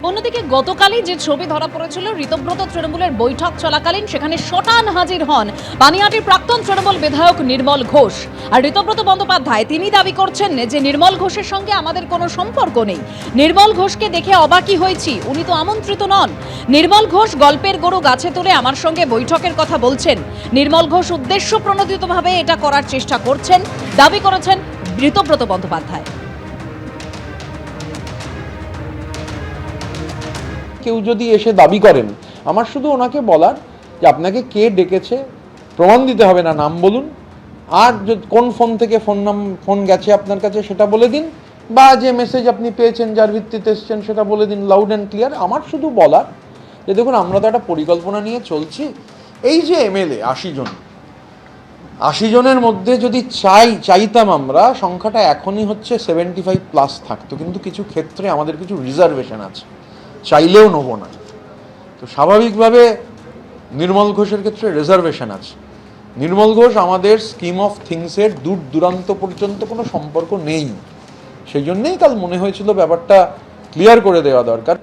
অন্যদিকে গতকালই যে ছবি ধরা পড়েছিল ঋতব্রত তৃণমূলের বৈঠক চলাকালীন, সেখানে শটান হাজির হন বানিয়াটির প্রাক্তন তৃণমূল বিধায়ক নির্মল ঘোষ। আর ঋতব্রত বন্দ্যোপাধ্যায় তিনি দাবি করছেন যে নির্মল ঘোষের সঙ্গে আমাদের কোনো সম্পর্ক নেই। নির্মল ঘোষকে দেখে অবাকই হয়েছি, উনি তো আমন্ত্রিত নন। নির্মল ঘোষ গল্পের গরু গাছে তুলে আমার সঙ্গে বৈঠকের কথা বলছেন। নির্মল ঘোষ উদ্দেশ্য প্রণোদিতভাবে এটা করার চেষ্টা করছেন, দাবি করেছেন ঋতব্রত বন্দ্যোপাধ্যায়। কেউ যদি এসে দাবি করেন, আমার শুধু ওনাকে বলার যে আপনাকে কে ডেকেছে প্রমাণ দিতে হবে না, নাম বলুন, আর কোন ফোন থেকে ফোন গেছে আপনার কাছে সেটা বলে দিন, বা যে মেসেজ আপনি পেয়েছেন যার ভিত্তিতে এসেছেন সেটা বলে দিন, লাউড অ্যান্ড ক্লিয়ার। আমার শুধু বলার যে দেখুন, আমরা তো একটা পরিকল্পনা নিয়ে চলছি। এই যে এমএলএ 80 জনের মধ্যে যদি চাইতাম আমরা, সংখ্যাটা এখনই হচ্ছে 75+ থাকতো, কিন্তু কিছু ক্ষেত্রে আমাদের কিছু রিজার্ভেশন আছে, চাইলেও নেব না। তো স্বাভাবিকভাবে নির্মল ঘোষের ক্ষেত্রে রিজার্ভেশন আছে। নির্মল ঘোষ আমাদের স্কিম অফ থিংসের দূর দূরান্ত পর্যন্ত কোনো সম্পর্ক নেই। সেই জন্যেই কাল মনে হয়েছিল ব্যাপারটা ক্লিয়ার করে দেওয়া দরকার।